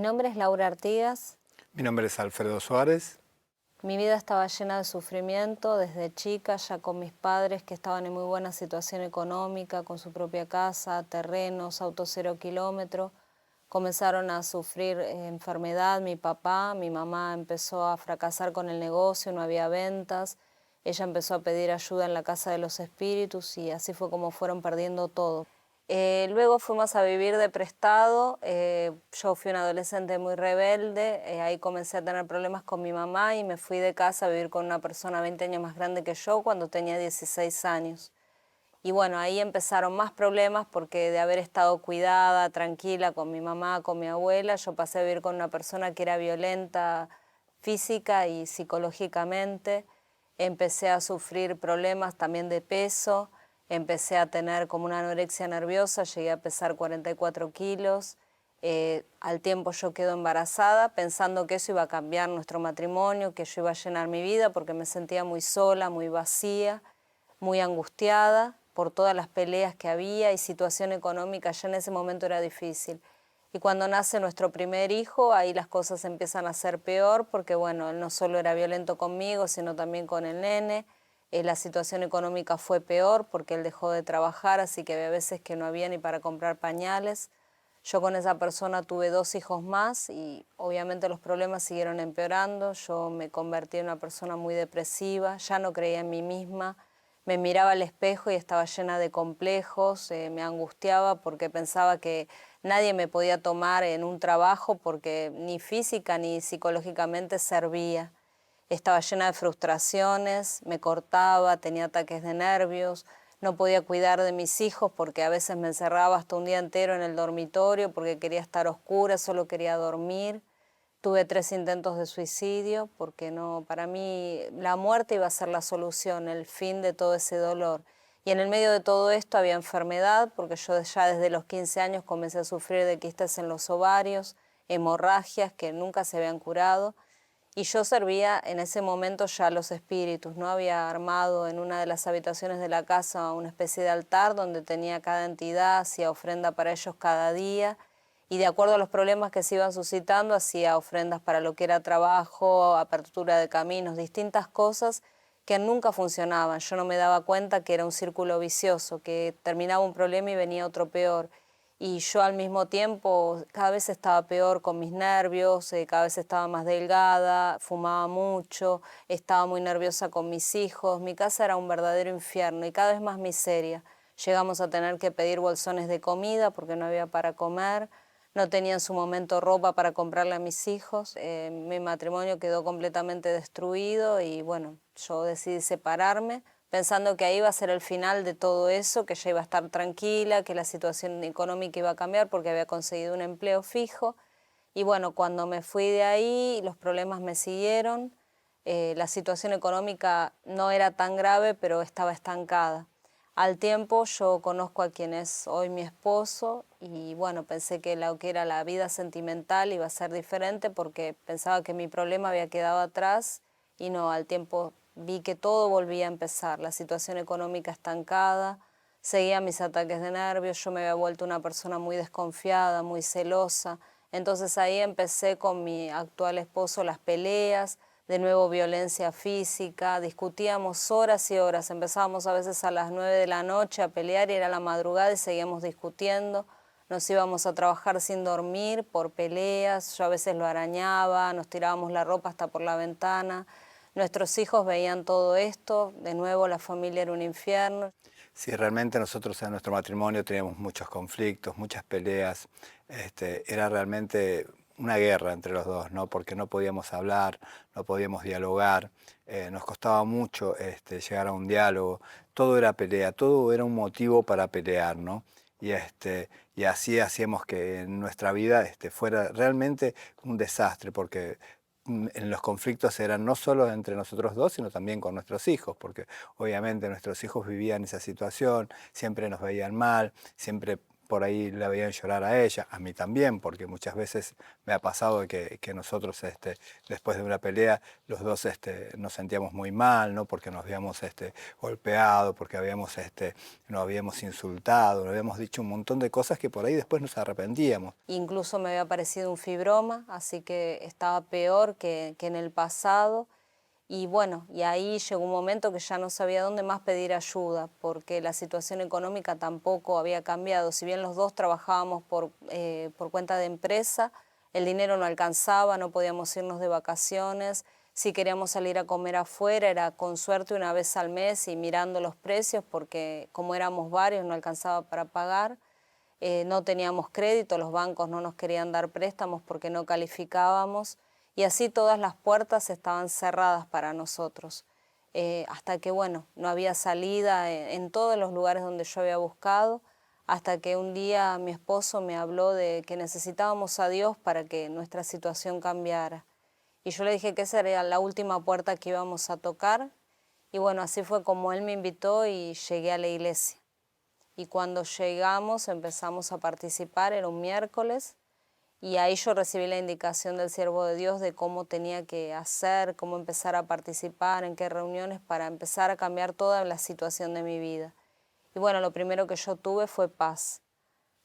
nombre es Laura Artigas. Mi nombre es Alfredo Suárez. Mi vida estaba llena de sufrimiento desde chica, ya con mis padres que estaban en muy buena situación económica, con su propia casa, terrenos, auto 0 kilómetro. Comenzaron a sufrir enfermedad mi papá, mi mamá empezó a fracasar con el negocio, no había ventas. Ella empezó a pedir ayuda en la casa de los espíritus y así fue como fueron perdiendo todo. Luego fuimos a vivir de prestado, yo fui una adolescente muy rebelde, ahí comencé a tener problemas con mi mamá y me fui de casa a vivir con una persona 20 años más grande que yo cuando tenía 16 años. Y bueno, ahí empezaron más problemas porque de haber estado cuidada, tranquila con mi mamá, con mi abuela, yo pasé a vivir con una persona que era violenta física y psicológicamente. Empecé a sufrir problemas también de peso. Empecé a tener como una anorexia nerviosa, llegué a pesar 44 kilos. Al tiempo yo quedo embarazada pensando que eso iba a cambiar nuestro matrimonio, que yo iba a llenar mi vida porque me sentía muy sola, muy vacía, muy angustiada por todas las peleas que había y situación económica ya en ese momento era difícil. Y cuando nace nuestro primer hijo, ahí las cosas empiezan a ser peor porque bueno, él no solo era violento conmigo, sino también con el nene. La situación económica fue peor porque él dejó de trabajar, así que había veces que no había ni para comprar pañales. Yo con esa persona tuve 2 hijos más y obviamente los problemas siguieron empeorando. Yo me convertí en una persona muy depresiva, ya no creía en mí misma. Me miraba al espejo y estaba llena de complejos, me angustiaba porque pensaba que nadie me podía tomar en un trabajo porque ni física ni psicológicamente servía. Estaba llena de frustraciones, me cortaba, tenía ataques de nervios, no podía cuidar de mis hijos porque a veces me encerraba hasta un día entero en el dormitorio porque quería estar oscura, solo quería dormir. Tuve 3 intentos de suicidio porque no, para mí la muerte iba a ser la solución, el fin de todo ese dolor. Y en el medio de todo esto había enfermedad porque yo ya desde los 15 años comencé a sufrir de quistes en los ovarios, hemorragias que nunca se habían curado. Y yo servía en ese momento ya a los espíritus, ¿no? Había armado en una de las habitaciones de la casa una especie de altar donde tenía cada entidad, hacía ofrenda para ellos cada día y de acuerdo a los problemas que se iban suscitando hacía ofrendas para lo que era trabajo, apertura de caminos, distintas cosas que nunca funcionaban. Yo no me daba cuenta que era un círculo vicioso, que terminaba un problema y venía otro peor. Y yo al mismo tiempo cada vez estaba peor con mis nervios, cada vez estaba más delgada, fumaba mucho, estaba muy nerviosa con mis hijos. Mi casa era un verdadero infierno y cada vez más miseria. Llegamos a tener que pedir bolsones de comida porque no había para comer. No tenía en su momento ropa para comprarle a mis hijos. Mi matrimonio quedó completamente destruido y bueno, yo decidí separarme pensando que ahí iba a ser el final de todo eso, que ya iba a estar tranquila, que la situación económica iba a cambiar porque había conseguido un empleo fijo. Y bueno, cuando me fui de ahí, los problemas me siguieron. La situación económica no era tan grave, pero estaba estancada. Al tiempo yo conozco a quien es hoy mi esposo y bueno, pensé que lo que era la vida sentimental iba a ser diferente porque pensaba que mi problema había quedado atrás y no, al tiempo vi que todo volvía a empezar, la situación económica estancada, seguía mis ataques de nervios, yo me había vuelto una persona muy desconfiada, muy celosa. Entonces ahí empecé con mi actual esposo las peleas, de nuevo violencia física, discutíamos horas y horas, empezábamos a veces a las 9 de la noche a pelear y era la madrugada y seguíamos discutiendo, nos íbamos a trabajar sin dormir por peleas, yo a veces lo arañaba, nos tirábamos la ropa hasta por la ventana, nuestros hijos veían todo esto, de nuevo la familia era un infierno. Sí, realmente nosotros en nuestro matrimonio teníamos muchos conflictos, muchas peleas. Era realmente una guerra entre los dos, ¿no? Porque no podíamos hablar, no podíamos dialogar, nos costaba mucho llegar a un diálogo. Todo era pelea, todo era un motivo para pelear, ¿no? Y así hacíamos que en nuestra vida fuera realmente un desastre, porque en los conflictos eran no solo entre nosotros dos, sino también con nuestros hijos, porque obviamente nuestros hijos vivían esa situación, siempre nos veían mal, siempre por ahí la veían llorar a ella, a mí también, porque muchas veces me ha pasado que nosotros después de una pelea los dos nos sentíamos muy mal, ¿no? Porque nos habíamos golpeado, porque nos habíamos insultado, nos habíamos dicho un montón de cosas que por ahí después nos arrepentíamos. Incluso me había aparecido un fibroma, así que estaba peor que en el pasado. Y bueno, y ahí llegó un momento que ya no sabía dónde más pedir ayuda, porque la situación económica tampoco había cambiado. Si bien los dos trabajábamos por cuenta de empresa, el dinero no alcanzaba, no podíamos irnos de vacaciones. Si queríamos salir a comer afuera, era con suerte una vez al mes y mirando los precios, porque como éramos varios no alcanzaba para pagar. No teníamos crédito, los bancos no nos querían dar préstamos porque no calificábamos. Y así todas las puertas estaban cerradas para nosotros, hasta que, bueno, no había salida en todos los lugares donde yo había buscado, hasta que un día mi esposo me habló de que necesitábamos a Dios para que nuestra situación cambiara. Y yo le dije que esa era la última puerta que íbamos a tocar, y bueno, así fue como él me invitó y llegué a la iglesia. Y cuando llegamos empezamos a participar, era un miércoles, y ahí yo recibí la indicación del siervo de Dios de cómo tenía que hacer, cómo empezar a participar, en qué reuniones, para empezar a cambiar toda la situación de mi vida. Y bueno, lo primero que yo tuve fue paz.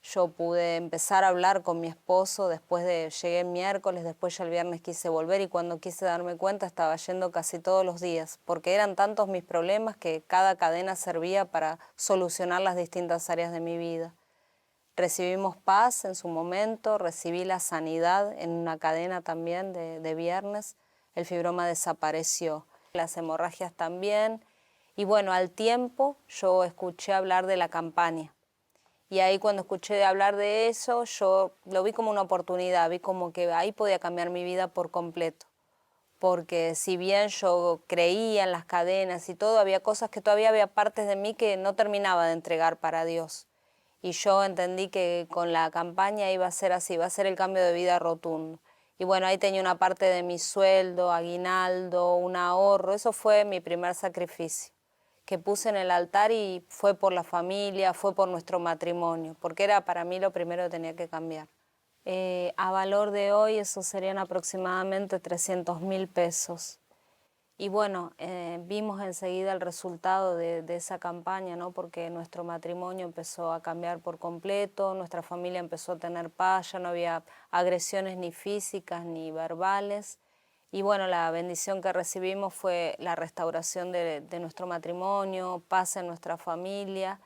Yo pude empezar a hablar con mi esposo, llegué el miércoles, después ya el viernes quise volver y cuando quise darme cuenta estaba yendo casi todos los días, porque eran tantos mis problemas que cada cadena servía para solucionar las distintas áreas de mi vida. Recibimos paz en su momento, recibí la sanidad en una cadena también de viernes, el fibroma desapareció, las hemorragias también, y bueno, al tiempo yo escuché hablar de la campaña. Y ahí cuando escuché hablar de eso, yo lo vi como una oportunidad, vi como que ahí podía cambiar mi vida por completo. Porque si bien yo creía en las cadenas y todo, había cosas que todavía había partes de mí que no terminaba de entregar para Dios. Y yo entendí que con la campaña iba a ser así, iba a ser el cambio de vida rotundo. Y bueno, ahí tenía una parte de mi sueldo, aguinaldo, un ahorro, eso fue mi primer sacrificio que puse en el altar y fue por la familia, fue por nuestro matrimonio, porque era para mí lo primero que tenía que cambiar. A valor de hoy eso serían aproximadamente 300.000 pesos. Y bueno, vimos enseguida el resultado de esa campaña, ¿no? Porque nuestro matrimonio empezó a cambiar por completo, nuestra familia empezó a tener paz, ya no había agresiones ni físicas ni verbales. Y bueno, la bendición que recibimos fue la restauración de nuestro matrimonio, paz en nuestra familia.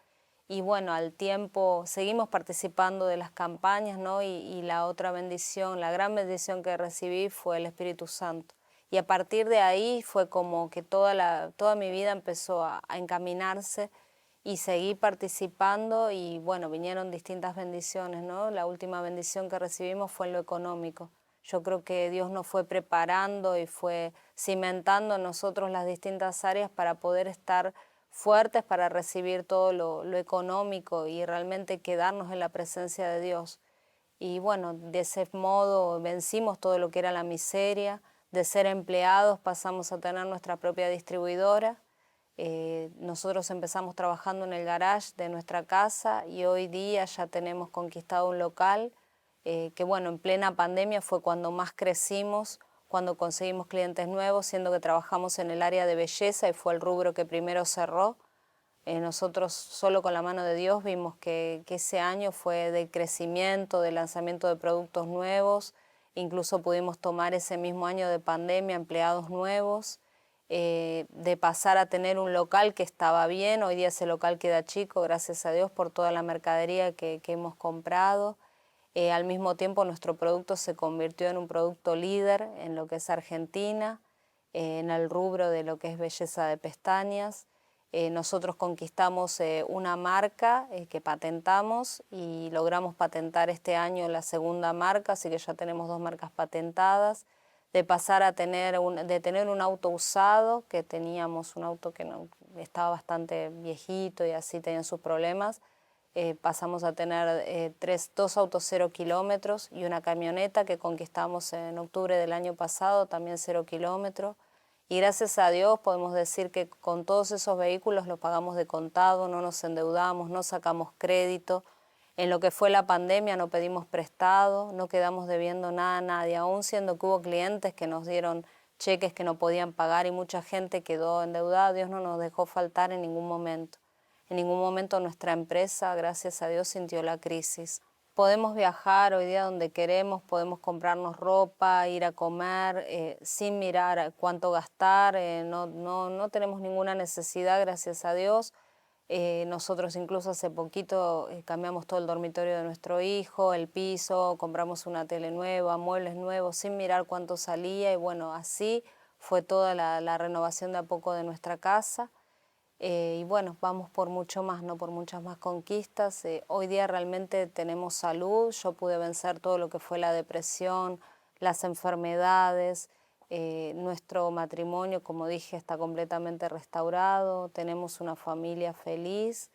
Y bueno, al tiempo seguimos participando de las campañas, ¿no? Y la otra bendición, la gran bendición que recibí fue el Espíritu Santo. Y a partir de ahí fue como que toda mi vida empezó a encaminarse y seguí participando y bueno, vinieron distintas bendiciones, ¿no? La última bendición que recibimos fue en lo económico. Yo creo que Dios nos fue preparando y fue cimentando en nosotros las distintas áreas para poder estar fuertes para recibir todo lo económico y realmente quedarnos en la presencia de Dios. Y bueno, de ese modo vencimos todo lo que era la miseria. De ser empleados pasamos a tener nuestra propia distribuidora. Nosotros empezamos trabajando en el garage de nuestra casa y hoy día ya tenemos conquistado un local que bueno, en plena pandemia fue cuando más crecimos, cuando conseguimos clientes nuevos, siendo que trabajamos en el área de belleza y fue el rubro que primero cerró. Nosotros solo con la mano de Dios vimos que ese año fue de crecimiento, de lanzamiento de productos nuevos, incluso pudimos tomar ese mismo año de pandemia empleados nuevos, de pasar a tener un local que estaba bien, hoy día ese local queda chico, gracias a Dios por toda la mercadería que hemos comprado. Al mismo tiempo nuestro producto se convirtió en un producto líder en lo que es Argentina, en el rubro de lo que es belleza de pestañas. Nosotros conquistamos una marca que patentamos y logramos patentar este año la segunda marca, así que ya tenemos 2 marcas patentadas. De pasar a tener un auto usado, que teníamos un auto que no, estaba bastante viejito y así tenía sus problemas, pasamos a tener 2 autos 0 kilómetros y una camioneta que conquistamos en octubre del año pasado, también 0 kilómetros. Y gracias a Dios podemos decir que con todos esos vehículos los pagamos de contado, no nos endeudamos, no sacamos crédito. En lo que fue la pandemia no pedimos prestado, no quedamos debiendo nada a nadie, aún siendo que hubo clientes que nos dieron cheques que no podían pagar y mucha gente quedó endeudada. Dios no nos dejó faltar en ningún momento. En ningún momento nuestra empresa, gracias a Dios, sintió la crisis. Podemos viajar hoy día donde queremos, podemos comprarnos ropa, ir a comer, sin mirar cuánto gastar, no tenemos ninguna necesidad, gracias a Dios. Nosotros incluso hace poquito cambiamos todo el dormitorio de nuestro hijo, el piso, compramos una tele nueva, muebles nuevos, sin mirar cuánto salía y bueno, así fue toda la renovación de a poco de nuestra casa. Y bueno, vamos por mucho más, ¿no? Por muchas más conquistas. Hoy día realmente tenemos salud, yo pude vencer todo lo que fue la depresión, las enfermedades, nuestro matrimonio, como dije, está completamente restaurado, tenemos una familia feliz,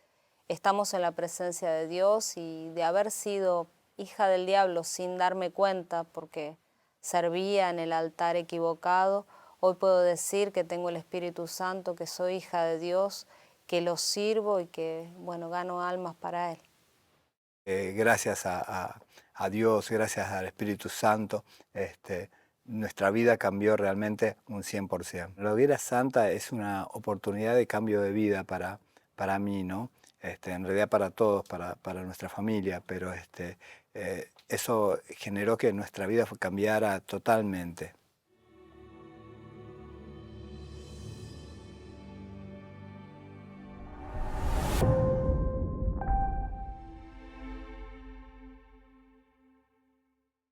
estamos en la presencia de Dios y de haber sido hija del diablo sin darme cuenta porque servía en el altar equivocado, hoy puedo decir que tengo el Espíritu Santo, que soy hija de Dios, que lo sirvo y que, bueno, gano almas para Él. Gracias a Dios, gracias al Espíritu Santo, nuestra vida cambió realmente un 100%. La Hoguera Santa es una oportunidad de cambio de vida para mí, ¿no? En realidad para todos, para nuestra familia, pero eso generó que nuestra vida cambiara totalmente.